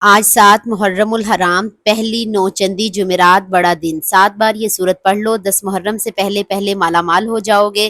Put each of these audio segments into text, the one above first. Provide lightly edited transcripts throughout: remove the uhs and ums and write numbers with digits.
آج 7 محرم الحرام، پہلی نوچندی جمعرات، بڑا دن۔ 7 بار یہ سورت پڑھ لو، 10 محرم سے پہلے پہلے مالا مال ہو جاؤ گے۔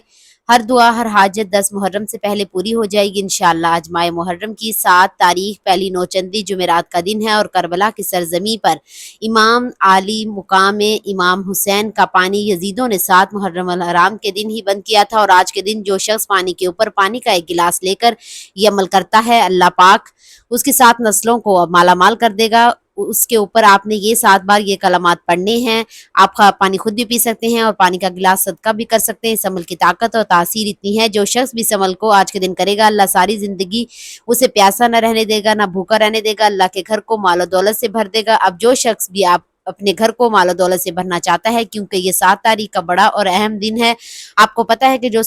ہر دعا ہر حاجت 10 محرم سے پہلے پوری ہو جائے گی انشاءاللہ۔ آج ماہ محرم کی 7 تاریخ پہلی نوچندی جمعرات کا دن ہے اور کربلا کی سرزمین پر امام عالی مقام امام حسین کا پانی یزیدوں نے 7 محرم الحرام کے دن ہی بند کیا تھا، اور آج کے دن جو شخص پانی کے اوپر پانی کا ایک گلاس لے کر یہ عمل کرتا ہے، اللہ پاک اس کی 7 نسلوں کو مالا مال کر دے گا۔ اس کے اوپر آپ نے یہ 7 بار یہ کلمات پڑھنے ہیں۔ آپ پانی خود بھی پی سکتے ہیں اور پانی کا گلاس صدقہ بھی کر سکتے ہیں۔ اس عمل کی طاقت اور تاثیر اتنی ہے، جو شخص بھی اس عمل کو آج کے دن کرے گا، اللہ ساری زندگی اسے پیاسا نہ رہنے دے گا، نہ بھوکا رہنے دے گا، اللہ کے گھر کو مال و دولت سے بھر دے گا۔ اب جو شخص بھی آپ اپنے گھر کو مال و دولت سے بھرنا چاہتا ہے، کیونکہ یہ 7 تاریخ کا بڑا اور اہم دن ہے۔ آپ کو پتہ ہے کہ جو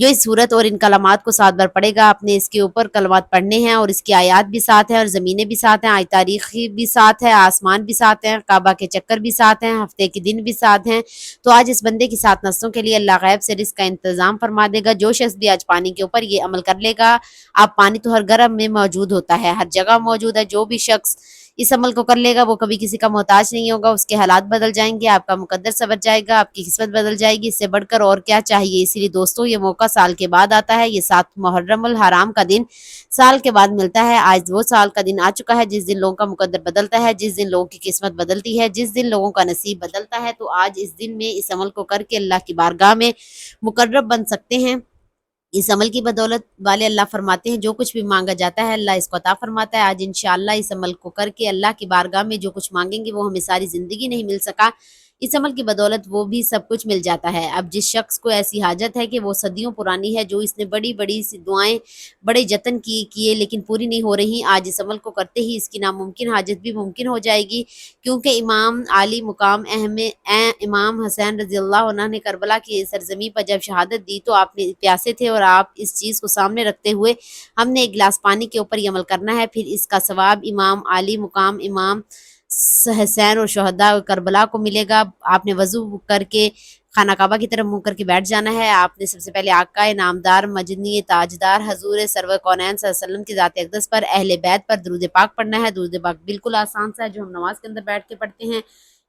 اس صورت اور ان کلمات کو 7 بار پڑھے گا، آپ نے اس کے اوپر کلمات پڑھنے ہیں، اور اس کی آیات بھی ساتھ ہیں، اور زمینیں بھی ساتھ ہیں، آج تاریخی بھی ساتھ ہے، آسمان بھی ساتھ ہیں، کعبہ کے چکر بھی ساتھ ہیں، ہفتے کے دن بھی ساتھ ہیں۔ تو آج اس بندے کی 7 نسلوں کے لیے اللہ غیب سے رزق کا انتظام فرما دے گا۔ جو شخص بھی آج پانی کے اوپر یہ عمل کر لے گا، آپ پانی تو ہر گھر میں موجود ہوتا ہے، ہر جگہ موجود ہے، جو بھی شخص اس عمل کو کر لے گا وہ کبھی کسی کا محتاج نہیں ہوگا، اس کے حالات بدل جائیں گے، آپ کا مقدر سنور جائے گا، آپ کی قسمت بدل جائے گی۔ اس سے بڑھ کر اور کیا چاہیے؟ اسی لیے دوستو، یہ موقع سال کے بعد آتا ہے، یہ 7 محرم الحرام کا دن سال کے بعد ملتا ہے۔ آج وہ سال کا دن آ چکا ہے جس دن لوگوں کا مقدر بدلتا ہے، جس دن لوگوں کی قسمت بدلتی ہے، جس دن لوگوں کا نصیب بدلتا ہے۔ تو آج اس دن میں اس عمل کو کر کے اللہ کی بارگاہ میں مقرب بن سکتے ہیں۔ اس عمل کی بدولت والے اللہ فرماتے ہیں جو کچھ بھی مانگا جاتا ہے اللہ اس کو عطا فرماتا ہے۔ آج انشاءاللہ اس عمل کو کر کے اللہ کی بارگاہ میں جو کچھ مانگیں گے وہ ہمیں ساری زندگی نہیں مل سکا، اس عمل کی بدولت وہ بھی سب کچھ مل جاتا ہے۔ اب جس شخص کو ایسی حاجت ہے کہ وہ صدیوں پرانی ہے، جو اس نے بڑی بڑی سی دعائیں بڑے جتن کیے لیکن پوری نہیں ہو رہی، آج اس عمل کو کرتے ہی اس کی ناممکن حاجت بھی ممکن ہو جائے گی، کیونکہ امام عالی مقام امام حسین رضی اللہ عنہ نے کربلا کی سرزمین پر جب شہادت دی تو آپ نے پیاسے تھے، اور آپ اس چیز کو سامنے رکھتے ہوئے ہم نے ایک گلاس پانی کے اوپر یہ عمل کرنا ہے، پھر اس کا ثواب امام عالی مقام امام حسین اور شہداء کربلا کو ملے گا۔ آپ نے وضو کر کے خانہ کعبہ کی طرف منہ کر کے بیٹھ جانا ہے۔ آپ نے سب سے پہلے آقا نامدار مجنی تاجدار حضور سرور کونین صلی اللہ علیہ وسلم کی ذات اقدس پر، اہل بیت پر درود پاک پڑھنا ہے۔ درود پاک بالکل آسان سا ہے، جو ہم نماز کے اندر بیٹھ کے پڑھتے ہیں۔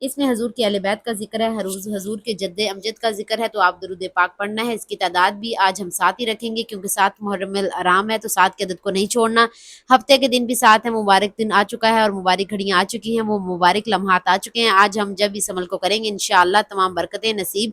اس میں حضور کی اہل بیت کا ذکر ہے، حضور کے جد امجد کا ذکر ہے، تو آپ درود پاک پڑھنا ہے۔ اس کی تعداد بھی آج ہم 7 ہی رکھیں گے، کیونکہ 7 محرم الحرام ہے تو 7 کی عدد کو نہیں چھوڑنا۔ ہفتے کے دن بھی 7 ہیں، مبارک دن آ چکا ہے اور مبارک گھڑیاں آ چکی ہیں، وہ مبارک لمحات آ چکے ہیں۔ آج ہم جب اس عمل کو کریں گے انشاءاللہ تمام برکتیں نصیب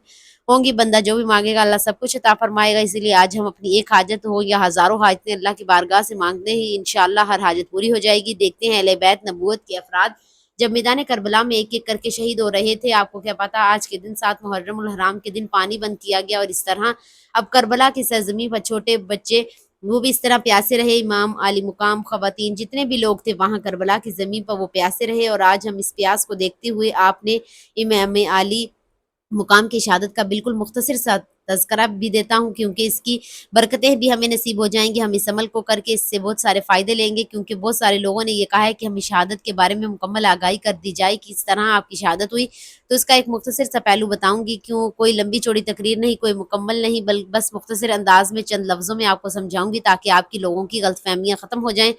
ہوں گی، بندہ جو بھی مانگے گا اللہ سب کچھ عطا فرمائے گا۔ اسی لیے آج ہم اپنی ایک حاجت ہو یا ہزاروں حاجتیں اللہ کی بارگاہ سے مانگتے ہی انشاءاللہ ہر حاجت پوری ہو جائے گی۔ دیکھتے ہیں اہل بیت نبوت کے افراد جب میدان کربلا میں ایک ایک کر کے شہید ہو رہے تھے، آپ کو کیا پتا آج کے دن 7 محرم الحرام کے دن پانی بند کیا گیا، اور اس طرح اب کربلا کی سرزمین پر چھوٹے بچے وہ بھی اس طرح پیاسے رہے، امام عالی مقام خواتین جتنے بھی لوگ تھے وہاں کربلا کی زمین پر وہ پیاسے رہے، اور آج ہم اس پیاس کو دیکھتے ہوئے آپ نے امام عالی مقام کی شہادت کا بالکل مختصر سا تذکرہ بھی دیتا ہوں، کیونکہ اس کی برکتیں بھی ہمیں نصیب ہو جائیں گی۔ ہم اس عمل کو کر کے اس سے بہت سارے فائدے لیں گے، کیونکہ بہت سارے لوگوں نے یہ کہا ہے کہ ہمیں شہادت کے بارے میں مکمل آگاہی کر دی جائے کہ اس طرح آپ کی شہادت ہوئی، تو اس کا ایک مختصر سا پہلو بتاؤں گی، کیوں کوئی لمبی چوڑی تقریر نہیں، کوئی مکمل نہیں، بس مختصر انداز میں چند لفظوں میں آپ کو سمجھاؤں گی تاکہ آپ کی لوگوں کی غلط فہمیاں ختم ہو جائیں۔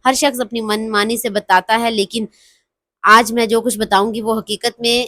ہر شخص اپنی من مانی سے بتاتا ہے، لیکن آج میں جو کچھ بتاؤں گی وہ حقیقت میں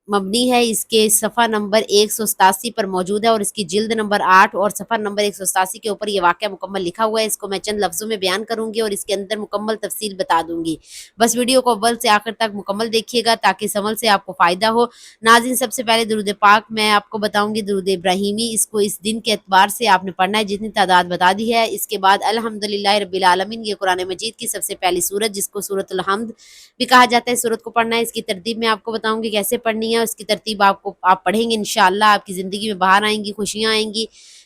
مبنی ہے۔ اس کے صفحہ نمبر 187 پر موجود ہے، اور اس کی جلد نمبر 8 اور صفحہ نمبر 187 کے اوپر یہ واقعہ مکمل لکھا ہوا ہے۔ اس کو میں چند لفظوں میں بیان کروں گی اور اس کے اندر مکمل تفصیل بتا دوں گی۔ بس ویڈیو کو اول سے آخر تک مکمل دیکھیے گا تاکہ اس عمل سے آپ کو فائدہ ہو۔ ناظرین، سب سے پہلے درود پاک میں آپ کو بتاؤں گی، درود ابراہیمی، اس کو اس دن کے اعتبار سے آپ نے پڑھنا ہے جتنی تعداد بتا دی ہے۔ اس کے بعد الحمدللہ رب العالمین، یہ قرآن مجید کی سب سے پہلی سورت جس کو سورۃ الحمد بھی کہا جاتا ہے، سورت کو پڑھنا ہے۔ اس کی ترتیب میں آپ کو بتاؤں گی کیسے پڑھنی ہے، اس کی ترتیب آپ پڑھیں گے انشاءاللہ آپ کی زندگی میں باہر آئیں گی، خوشیاں آئیں گی،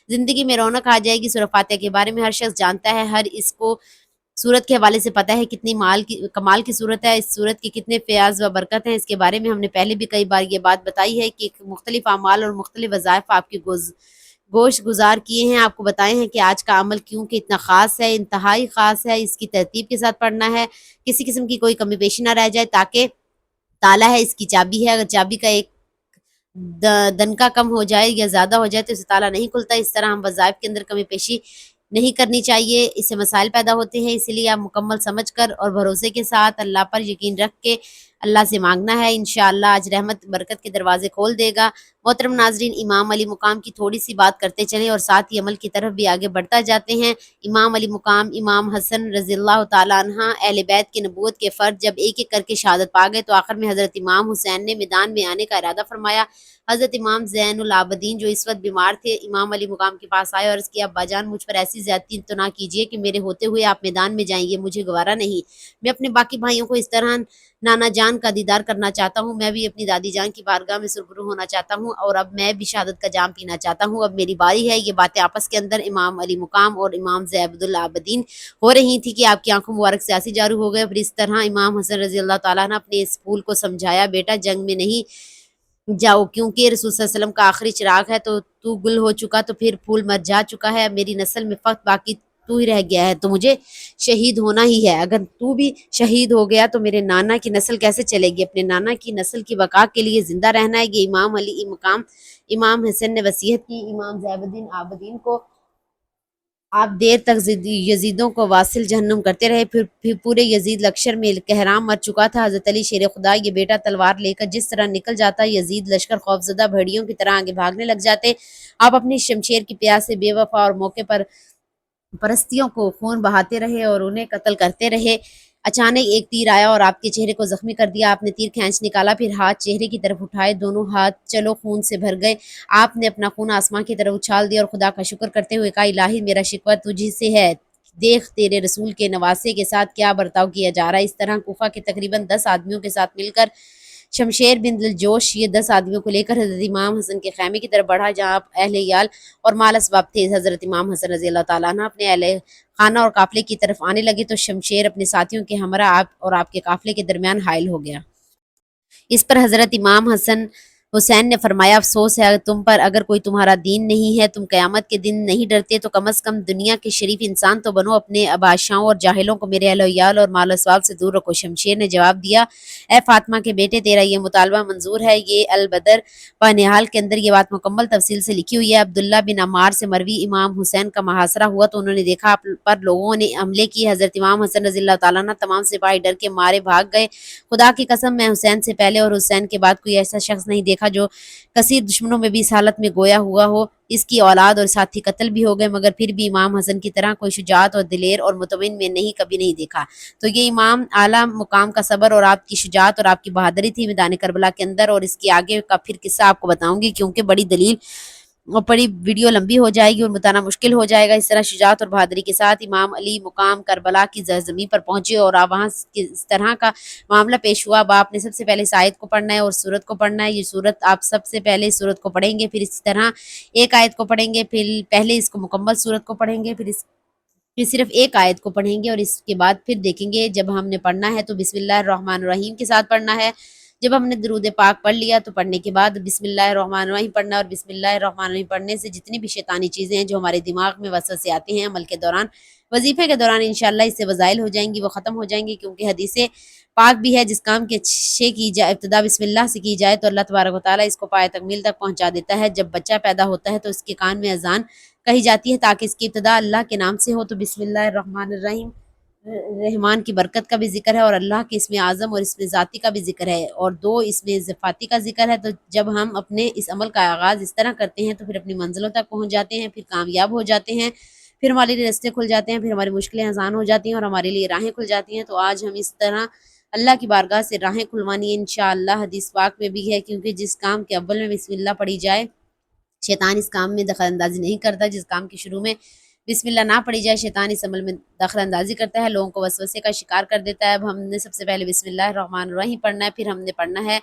زندگی میں رونق آ جائے گی۔ سورہ فاتحہ کے بارے میں ہر شخص جانتا ہے، ہر اس کو سورت کے حوالے سے پتہ ہے کتنی کمال کی سورت ہے، اس سورت کی کتنے فیاض و برکت ہیں۔ اس کے بارے میں ہم نے پہلے بھی کئی بار یہ بات بتائی ہے کہ مختلف اعمال اور مختلف وظائف آپ کی گوش گزار کیے ہیں، آپ کو بتائے ہیں کہ آج کا عمل کیوں کہ اتنا خاص ہے، انتہائی خاص ہے، اس کی ترتیب کے ساتھ پڑھنا ہے، کسی قسم کی کوئی کمی پیشی نہ رہ جائے، تاکہ تالا ہے، اس کی چابی ہے، اگر چابی کا ایک دن کا کم ہو جائے یا زیادہ ہو جائے تو اسے تالا نہیں کھلتا۔ اس طرح ہم وظائف کے اندر کمی پیشی نہیں کرنی چاہیے، اس سے مسائل پیدا ہوتے ہیں، اسی لیے آپ مکمل سمجھ کر اور بھروسے کے ساتھ اللہ پر یقین رکھ کے اللہ سے مانگنا ہے، انشاءاللہ آج رحمت برکت کے دروازے کھول دے گا۔ محترم ناظرین، امام علی مقام کی تھوڑی سی بات کرتے چلیں اور ساتھ ہی عمل کی طرف بھی آگے بڑھتا جاتے ہیں۔ امام علی مقام امام حسن رضی اللہ تعالیٰ عنہ اہل بیت کی نبوت کے فرد جب ایک ایک کر کے شہادت پا گئے تو آخر میں حضرت امام حسین نے میدان میں آنے کا ارادہ فرمایا۔ حضرت امام زین العابدین جو اس وقت بیمار تھے امام علی مقام کے پاس آئے اور عرض کیا، ابا جان مجھ پر ایسی زیادتی تو نہ کیجیے کہ میرے ہوتے ہوئے آپ میدان میں جائیں، یہ مجھے گوارا نہیں۔ میں اپنے باقی بھائیوں کو اس طرح نانا جان کا دیدار کرنا چاہتا ہوں، میں بھی اپنی دادی جان کی بارگاہ میں سرخرو ہونا چاہتا ہوں اور اب میں بھی شہادت کا جام پینا چاہتا ہوں، اب میری باری ہے۔ یہ باتیں آپس کے اندر امام علی مقام اور امام زین العابدین ہو رہی تھی کہ آپ کی آنکھوں مبارک سے آنسو جاری ہو گئے۔ پھر اس طرح امام حسن رضی اللہ تعالیٰ نے اپنے اس پھول کو سمجھایا، بیٹا جنگ میں نہیں جاؤ، کیونکہ رسول صلی اللہ علیہ وسلم کا آخری چراغ ہے، تو گل ہو چکا تو پھر پھول مرجھا چکا ہے، میری نسل میں فقط باقی تو ہی رہ گیا ہے، تو مجھے شہید ہونا ہی ہے۔ اگر تو بھی شہید ہو گیا تو میرے نانا کی نسل کیسے چلے گی؟ اپنے نانا کی نسل کی بقا کے لیے زندہ رہنا ہے۔ یہ امام علی مقام امام حسن نے وصیت کی۔ امام زین الدین عابدین کو آپ دیر تک یزیدوں کو واصل جہنم کرتے رہے، پھر پورے یزید لشکر میں قہرام مر چکا تھا۔ حضرت علی شیر خدا یہ بیٹا تلوار لے کر جس طرح نکل جاتا، یزید لشکر خوفزدہ بھیڑیوں کی طرح آگے بھاگنے لگ جاتے۔ آپ اپنی شمشیر کی پیاس سے بے وفا اور موقع پر پرستیوں کو خون بہاتے رہے اور انہیں قتل کرتے رہے۔ اچانک ایک تیر آیا اور آپ کے چہرے کو زخمی کر دیا، آپ نے تیر کھینچ نکالا، پھر ہاتھ چہرے کی طرف اٹھائے، دونوں ہاتھ چلو خون سے بھر گئے۔ آپ نے اپنا خون آسمان کی طرف اچھال دیا اور خدا کا شکر کرتے ہوئے کہا، الہی میرا شکوہ تجھ سے ہے، دیکھ تیرے رسول کے نواسے کے ساتھ کیا برتاؤ کیا جا رہا ہے۔ اس طرح کوفہ کے تقریباً 10 آدمیوں کے ساتھ مل کر شمشیر بن دلجوش یہ 10 آدمیوں کو لے کر حضرت امام حسن کے خیمے کی طرف بڑھا، جہاں اہل عیال اور مال اسباب تھے۔ حضرت امام حسن رضی اللہ تعالیٰ عنہ اپنے اہل خانہ اور قافلے کی طرف آنے لگے تو شمشیر اپنے ساتھیوں کے ہمراہ آپ اور آپ کے قافلے کے درمیان حائل ہو گیا۔ اس پر حضرت امام حسین نے فرمایا، افسوس ہے تم پر، اگر کوئی تمہارا دین نہیں ہے، تم قیامت کے دن نہیں ڈرتے تو کم از کم دنیا کے شریف انسان تو بنو، اپنے بادشاہوں اور جاہلوں کو میرے اہل و عیال اور مال و اسباب سے دور رکھو۔ شمشیر نے جواب دیا، اے فاطمہ کے بیٹے، تیرا یہ مطالبہ منظور ہے۔ یہ البدر بانحال کے اندر یہ بات مکمل تفصیل سے لکھی ہوئی ہے۔ عبداللہ بن عمار سے مروی امام حسین کا محاصرہ ہوا تو انہوں نے دیکھا آپ پر لوگوں نے حملے کیے۔ حضرت امام حسن رضی اللہ تعالیٰ عنہ تمام سپاہی ڈر کے مارے بھاگ گئے۔ خدا کی قسم میں حسین سے پہلے اور حسین کے بعد کوئی ایسا شخص نہیں دیکھا جو کثیر دشمنوں میں بھی اس حالت میں گویا ہوا ہو۔ اس کی اولاد اور ساتھی قتل بھی ہو گئے، مگر پھر بھی امام حسن کی طرح کوئی شجاعت اور دلیر اور مطمئن میں نہیں کبھی نہیں دیکھا۔ تو یہ امام اعلیٰ مقام کا صبر اور آپ کی شجاعت اور آپ کی بہادری تھی میدان کربلا کے اندر، اور اس کے آگے کا پھر قصہ آپ کو بتاؤں گی کیونکہ بڑی دلیل اور بڑی ویڈیو لمبی ہو جائے گی اور بتانا مشکل ہو جائے گا۔ اس طرح شجاعت اور بہادری کے ساتھ امام علی مقام کربلا کی زمین پر پہنچے اور وہاں اس طرح کا معاملہ پیش ہوا۔ اب آپ نے سب سے پہلے اس آیت کو پڑھنا ہے اور سورت کو پڑھنا ہے۔ یہ سورت آپ سب سے پہلے اس سورت کو پڑھیں گے، پھر اس طرح ایک آیت کو پڑھیں گے، پھر پہلے اس کو مکمل سورت کو پڑھیں گے، پھر صرف ایک آیت کو پڑھیں گے، اور اس کے بعد پھر دیکھیں گے جب ہم نے پڑھنا ہے تو بسم اللہ الرحمن الرحیم کے ساتھ پڑھنا ہے۔ جب ہم نے درود پاک پڑھ لیا تو پڑھنے کے بعد بسم اللہ الرحمن الرحیم پڑھنا، اور بسم اللہ الرحمن الرحیم پڑھنے سے جتنی بھی شیطانی چیزیں ہیں جو ہمارے دماغ میں وسوسے آتے ہیں عمل کے دوران، وظیفے کے دوران، انشاءاللہ اس سے وزائل ہو جائیں گی، وہ ختم ہو جائیں گی، کیونکہ حدیث پاک بھی ہے جس کام کے اچھے کی جائے ابتدا بسم اللہ سے کی جائے تو اللہ تبارک و تعالیٰ اس کو پائے تکمیل تک پہنچا دیتا ہے۔ جب بچہ پیدا ہوتا ہے تو اس کے کان میں اذان کہی جاتی ہے تاکہ اس کی ابتدا اللہ کے نام سے ہو، تو بسم اللہ الرحمن الرحیم رحمان کی برکت کا بھی ذکر ہے اور اللہ کے اسم اعظم اور اسم ذاتی کا بھی ذکر ہے اور 2 اسم صفاتی کا ذکر ہے۔ تو جب ہم اپنے اس عمل کا آغاز اس طرح کرتے ہیں تو پھر اپنی منزلوں تک پہنچ جاتے ہیں، پھر کامیاب ہو جاتے ہیں، پھر ہمارے لیے راستے کھل جاتے ہیں، پھر ہماری مشکلیں آسان ہو جاتی ہیں اور ہمارے لیے راہیں کھل جاتی ہیں۔ تو آج ہم اس طرح اللہ کی بارگاہ سے راہیں کھلوانی انشاءاللہ حدیث پاک میں بھی ہے، کیونکہ جس کام کے اول میں بسم اللہ پڑھی جائے شیطان اس کام میں دخل اندازی نہیں کرتا، جس کام کے شروع میں بسم اللہ نہ پڑھی جائے شیطان اس عمل میں دخل اندازی کرتا ہے، لوگوں کو وسوسے کا شکار کر دیتا ہے۔ اب ہم نے سب سے پہلے بسم اللہ الرحمن الرحیم پڑھنا ہے، پھر ہم نے پڑھنا ہے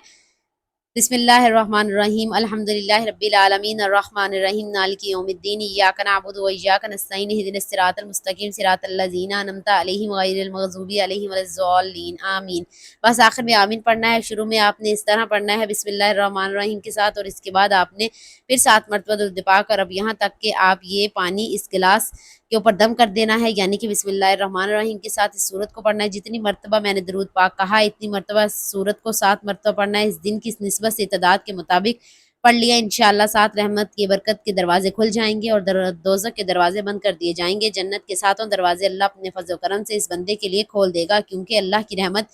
بسم اللہ الرحمن الرحیم الحمدللہ رب العالمین الرحمن الرحیم مالک یوم الدین ایاک نعبد و ایاک نستعین اہدنا الصراط المستقیم صراط الذین انعمت علیہم غیر المغضوب علیہم ولا الضالین آمین۔ بس آخر میں آمین پڑھنا ہے۔ شروع میں آپ نے اس طرح پڑھنا ہے بسم اللہ الرحمن الرحیم کے ساتھ، اور اس کے بعد آپ نے پھر 7 مرتبہ درود پاک، اور اب یہاں تک کہ آپ یہ پانی اس گلاس کے اوپر دم کر دینا ہے، یعنی کہ بسم اللہ الرحمن الرحیم کے ساتھ اس سورت کو پڑھنا ہے۔ جتنی مرتبہ میں نے درود پاک کہا اتنی مرتبہ سورت کو 7 مرتبہ پڑھنا ہے۔ اس دن کی نسبت سے تعداد کے مطابق پڑھ لیا انشاءاللہ 7 رحمت کی برکت کے دروازے کھل جائیں گے اور دوزخ کے دروازے بند کر دیے جائیں گے۔ جنت کے 7 دروازے اللہ اپنے فضل و کرم سے اس بندے کے لیے کھول دے گا، کیونکہ اللہ کی رحمت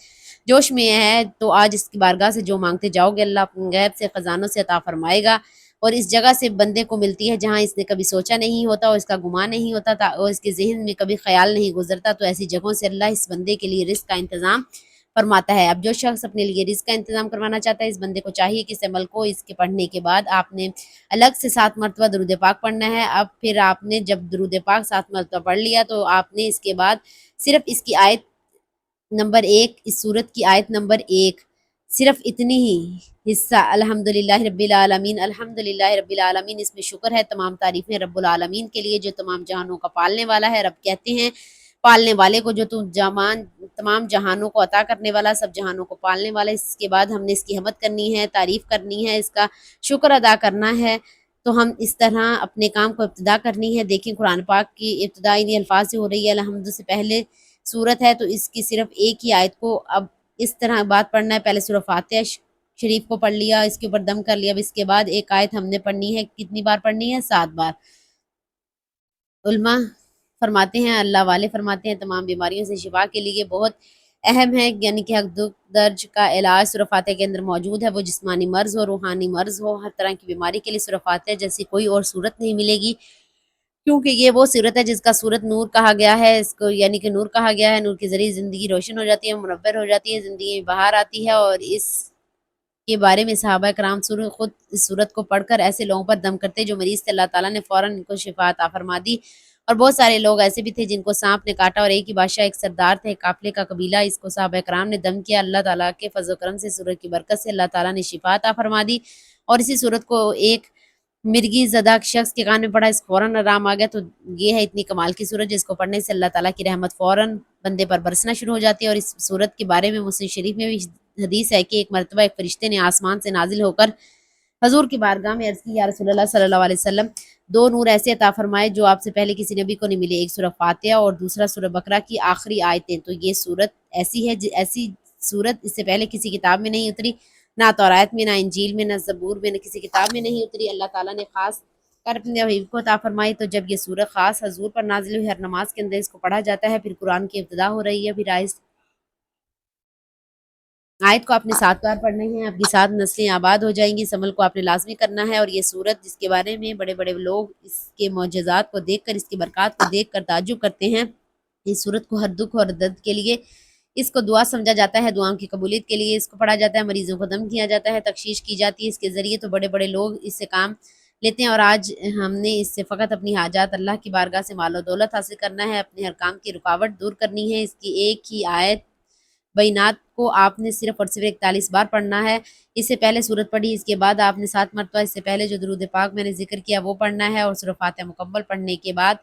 جوش میں ہے، تو آج اس کی بارگاہ سے جو مانگتے جاؤ گے اللہ اپنے غیب سے خزانوں سے عطا فرمائے گا، اور اس جگہ سے بندے کو ملتی ہے جہاں اس نے کبھی سوچا نہیں ہوتا اور اس کا گمان نہیں ہوتا تھا اور اس کے ذہن میں کبھی خیال نہیں گزرتا، تو ایسی جگہوں سے اللہ اس بندے کے لیے رزق کا انتظام فرماتا ہے۔ اب جو شخص اپنے لیے رزق کا انتظام کروانا چاہتا ہے، اس بندے کو چاہیے کہ اس عمل کو اس کے پڑھنے کے بعد آپ نے الگ سے 7 مرتبہ درود پاک پڑھنا ہے۔ اب پھر آپ نے جب درود پاک 7 مرتبہ پڑھ لیا تو آپ نے اس کے بعد صرف اس کی آیت نمبر 1، اس صورت کی آیت نمبر 1، صرف اتنی ہی حصہ الحمدللہ رب العالمین، الحمدللہ رب العالمین، اس میں شکر ہے، تمام تعریفیں رب العالمین کے لیے جو تمام جہانوں کا پالنے والا ہے۔ رب کہتے ہیں پالنے والے کو، جو تمام جہانوں کو عطا کرنے والا، سب جہانوں کو پالنے والا۔ اس کے بعد ہم نے اس کی حمد کرنی ہے، تعریف کرنی ہے، اس کا شکر ادا کرنا ہے، تو ہم اس طرح اپنے کام کو ابتدا کرنی ہے۔ دیکھیں قرآن پاک کی ابتدا انہی الفاظ سے ہو رہی ہے، الحمد سے پہلے صورت ہے، تو اس کی صرف ایک ہی آیت کو اب اس طرح بات پڑھنا ہے۔ پہلے سورہ فاتحہ شریف کو پڑھ لیا، اس کے اوپر دم کر لیا، اب اس کے بعد ایک آیت ہم نے پڑھنی ہے، کتنی بار پڑھنی ہے؟ 7 بار۔ علماء فرماتے ہیں، اللہ والے فرماتے ہیں تمام بیماریوں سے شفا کے لیے بہت اہم ہے، یعنی کہ حق درج کا علاج سورہ فاتحہ کے اندر موجود ہے، وہ جسمانی مرض ہو، روحانی مرض ہو، ہر طرح کی بیماری کے لیے سورہ فاتحہ جیسی کوئی اور صورت نہیں ملے گی، کیونکہ یہ وہ صورت ہے جس کا صورت نور کہا گیا ہے، اس کو یعنی کہ نور کہا گیا ہے، نور کے ذریعے زندگی روشن ہو جاتی ہے، منور ہو جاتی ہے، زندگی میں بہار آتی ہے، اور اس کے بارے میں صحابہ کرام خود اس صورت کو پڑھ کر ایسے لوگوں پر دم کرتے جو مریض تھے، اللہ تعالیٰ نے فوراً ان کو شفا عطا فرما دی، اور بہت سارے لوگ ایسے بھی تھے جن کو سانپ نے کاٹا، اور ایک ہی بادشاہ ایک سردار تھے، قافلے کا قبیلہ، اس کو صحابہ کرام نے دم کیا، اللہ تعالیٰ کے فضل و کرم سے صورت کی برکت سے اللہ تعالیٰ نے شفا عطا فرما دی، اور اسی صورت کو ایک مرگی زدہ شخص کے کان میں پڑا، اس کو فوراً آرام آ گیا، تو یہ ہے اتنی کمال کی صورت جس کو پڑھنے سے اللہ تعالیٰ کی رحمت فوراً بندے پر برسنا شروع ہو جاتی ہے، اور اس صورت کے بارے میں مسلم شریف میں بھی حدیث ہے کہ ایک مرتبہ ایک فرشتے نے آسمان سے نازل ہو کر حضور کی بارگاہ میں عرض کی، یا رسول اللہ صلی اللہ علیہ وسلم، 2 نور ایسے عطا فرمائے جو آپ سے پہلے کسی نبی کو نہیں ملے، ایک سورہ فاتحہ اور دوسرا سورہ بقرہ کی آخری آیتیں، تو یہ صورت ایسی ہے، ایسی صورت اس سے پہلے کسی کتاب میں نہیں اتری، نہ تورات میں، نہ انجیل میں، نہ زبور میں، نہ کسی کتاب میں نہیں اتری، اللہ تعالیٰ نے خاص کر اپنے حبیب کو عطا فرمائی، تو جب یہ سورہ خاص حضور پر نازل ہوئی، ہر نماز کے اندر اس کو پڑھا جاتا ہے، پھر قرآن کی ابتدا ہو رہی ہے، پھر آیت کو آپ نے 7 بار پڑھنے ہیں، آپ کی 7 نسلیں آباد ہو جائیں گی، اس عمل کو آپ نے لازمی کرنا ہے، اور یہ صورت جس کے بارے میں بڑے بڑے لوگ اس کے معجزات کو دیکھ کر، اس کی برکات کو دیکھ کر تعجب کرتے ہیں، اس صورت کو ہر دکھ اور درد کے لیے اس کو دعا سمجھا جاتا ہے، دعاؤں کی قبولیت کے لیے اس کو پڑھا جاتا ہے، مریضوں کو دم کیا جاتا ہے، تکشیش کی جاتی ہے اس کے ذریعے، تو بڑے بڑے لوگ اس سے کام لیتے ہیں، اور آج ہم نے اس سے فقط اپنی حاجات اللہ کی بارگاہ سے مال و دولت حاصل کرنا ہے، اپنے ہر کام کی رکاوٹ دور کرنی ہے، اس کی ایک ہی آیت بینات کو آپ نے صرف اور صرف 41 بار پڑھنا ہے، اس سے پہلے صورت پڑھی، اس کے بعد آپ نے 7 مرتبہ اس سے پہلے جو درود پاک میں نے ذکر کیا وہ پڑھنا ہے، اور سورہ فاتحہ مکمل پڑھنے کے بعد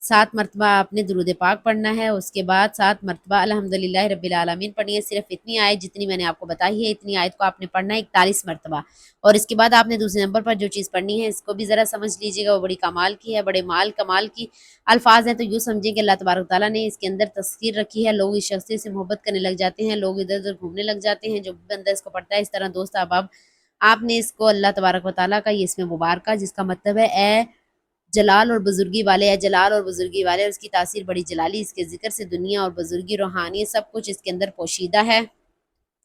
7 مرتبہ آپ نے درود پاک پڑھنا ہے، اس کے بعد 7 مرتبہ الحمدللہ رب العالمین پڑھنی ہے، صرف اتنی آیت جتنی میں نے آپ کو بتائی ہے، اتنی آیت کو آپ نے پڑھنا ہے 41 مرتبہ، اور اس کے بعد آپ نے دوسرے نمبر پر جو چیز پڑھنی ہے اس کو بھی ذرا سمجھ لیجیے گا، وہ بڑی کمال کی ہے، بڑے کمال کی الفاظ ہیں، تو یوں سمجھیں کہ اللہ تبارک تعالیٰ نے اس کے اندر تذکیر رکھی ہے، لوگ اس شخص سے محبت کرنے لگ جاتے ہیں، لوگ ادھر ادھر گھومنے لگ جاتے ہیں، جو بندہ اس کو پڑھتا ہے، اس طرح دوست احباب آپ نے اس کو اللہ تبارک و تعالیٰ کا یہ اسم مبارکہ جس کا مطلب ہے اے جلال اور بزرگی والے، اے جلال اور بزرگی والے، اور اس کی تاثیر بڑی جلالی، اس کے ذکر سے دنیا اور بزرگی روحانی سب کچھ اس کے اندر پوشیدہ ہے،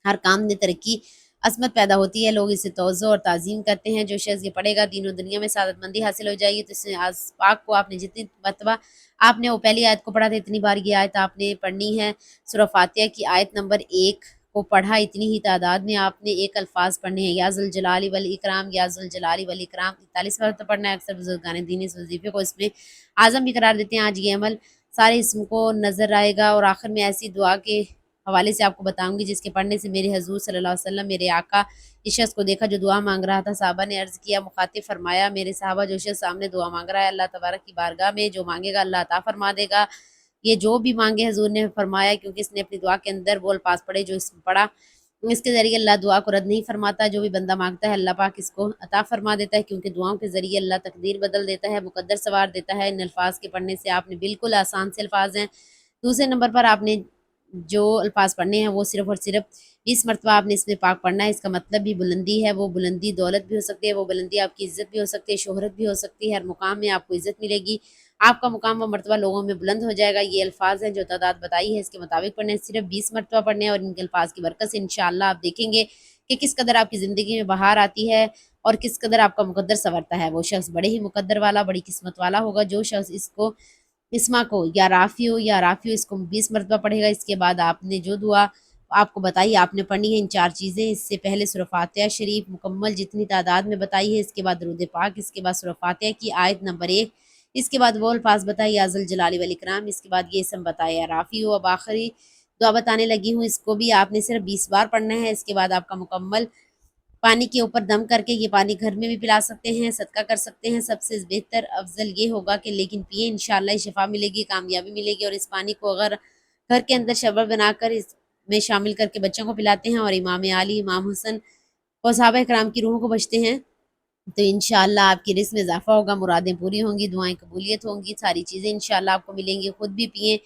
ہر کام میں ترقی عظمت پیدا ہوتی ہے، لوگ اسے توجہ اور تعظیم کرتے ہیں، جو شخص یہ پڑھے گا دین و دنیا میں سعادت مندی حاصل ہو جائے گی، تو اس پاک کو آپ نے جتنی مرتبہ آپ نے وہ پہلی آیت کو پڑھا تھا اتنی بار یہ آیت آپ نے پڑھنی ہے، سورہ فاتحہ کی آیت نمبر 1 کو پڑھا، اتنی ہی تعداد میں آپ نے ایک الفاظ پڑھنے ہیں، یا ذوالجلال والاکرام، یا ذوالجلال والاکرام، 41 مرتبہ پڑھنا ہے، اکثر بزرگان دین اس وظیفے کو اس میں اعظم بھی قرار دیتے ہیں، آج یہ عمل سارے اسم کو نظر آئے گا، اور آخر میں ایسی دعا کے حوالے سے آپ کو بتاؤں گی جس کے پڑھنے سے میرے حضور صلی اللہ علیہ وسلم، میرے آقا اس شخص کو دیکھا جو دعا مانگ رہا تھا، صحابہ نے عرض کیا، مخاطب فرمایا میرے صحابہ جو شخص سامنے دعا مانگ رہا ہے اللہ تبارک کی بارگاہ میں جو مانگے گا اللہ عطا فرما دے گا، یہ جو بھی مانگے حضور نے فرمایا، کیونکہ اس نے اپنی دعا کے اندر وہ الفاظ پڑھے جو اس میں پڑھا، اس کے ذریعے اللہ دعا کو رد نہیں فرماتا، جو بھی بندہ مانگتا ہے اللہ پاک اس کو عطا فرما دیتا ہے، کیونکہ دعاؤں کے ذریعے اللہ تقدیر بدل دیتا ہے، مقدر سوار دیتا ہے، ان الفاظ کے پڑھنے سے آپ نے بالکل آسان سے الفاظ ہیں، دوسرے نمبر پر آپ نے جو الفاظ پڑھنے ہیں وہ صرف اور صرف 20 مرتبہ آپ نے اس میں پاک پڑھنا ہے۔ اس کا مطلب بھی بلندی ہے، وہ بلندی دولت بھی ہو سکتی ہے، وہ بلندی آپ کی عزت بھی ہو سکتی ہے، شہرت بھی ہو سکتی ہے، ہر مقام میں آپ کو عزت ملے گی، آپ کا مقام و مرتبہ لوگوں میں بلند ہو جائے گا۔ یہ الفاظ ہیں جو تعداد بتائی ہے، اس کے مطابق پڑھنے ہیں، صرف 20 مرتبہ پڑھنے ہیں، اور ان کے الفاظ کی برکت سے انشاءاللہ آپ دیکھیں گے کہ کس قدر آپ کی زندگی میں بہار آتی ہے اور کس قدر آپ کا مقدر سنورتا ہے۔ وہ شخص بڑے ہی مقدر والا، بڑی قسمت والا ہوگا جو شخص اسما کو یا رافیو اس کو 20 مرتبہ پڑھے گا۔ اس کے بعد آپ نے جو دعا آپ کو بتائی آپ نے پڑھنی ہے، ان 4 چیزیں۔ اس سے پہلے سورہ فاتحہ شریف مکمل جتنی تعداد میں بتائی ہے، اس کے بعد درود پاک، اس کے بعد سورہ فاتحہ کی آیت نمبر 1، اس کے بعد وہ الفاظ بتائے یا ذل جلال والاکرام، اس کے بعد یہ اسم بتایا رافیو۔ اب آخری دعا بتانے لگی ہوں، اس کو بھی آپ نے صرف 20 بار پڑھنا ہے۔ اس کے بعد آپ کا مکمل پانی کے اوپر دم کر کے، یہ پانی گھر میں بھی پلا سکتے ہیں، صدقہ کر سکتے ہیں، سب سے بہتر افضل یہ ہوگا کہ لیکن پیئے، انشاءاللہ شفا ملے گی، کامیابی ملے گی۔ اور اس پانی کو اگر گھر کے اندر شربت بنا کر اس میں شامل کر کے بچوں کو پلاتے ہیں اور امام علی، امام حسن اور صحابہ کرام کی روحوں کو بچتے ہیں تو انشاءاللہ آپ کی رزق میں اضافہ ہوگا، مرادیں پوری ہوں گی، دعائیں قبولیت ہوں گی، ساری چیزیں انشاءاللہ آپ کو ملیں گی۔ خود بھی پئیں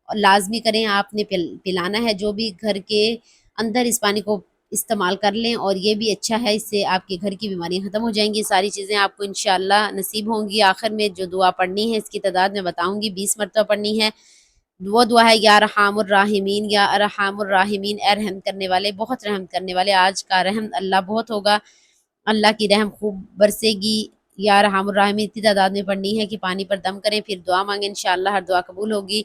اور لازمی کریں، آپ نے پلانا ہے، جو بھی گھر کے اندر اس پانی کو استعمال کر لیں، اور یہ بھی اچھا ہے، اس سے آپ کے گھر کی بیماریاں ختم ہو جائیں گی، ساری چیزیں آپ کو انشاءاللہ نصیب ہوں گی۔ آخر میں جو دعا پڑھنی ہے اس کی تعداد میں بتاؤں گی، 20 مرتبہ پڑھنی ہے۔ وہ دعا ہے یا ارحم الراحمین، یا ارحم الراحمین، اے رحم کرنے والے، بہت رحم کرنے والے، آج کا رحم اللہ بہت ہوگا، اللہ کی رحم خوب برسے گی۔ یا ارحم الراحمین اتنی تعداد میں پڑھنی ہے کہ پانی پر دم کریں، پھر دعا مانگیں، انشاءاللہ ہر دعا قبول ہوگی۔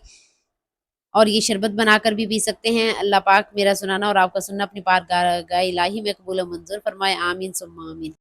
اور یہ شربت بنا کر بھی پی سکتے ہیں۔ اللہ پاک میرا سنانا اور آپ کا سننا اپنی پاک گاہ الہی میں قبول و منظور فرمائے، آمین ثم آمین۔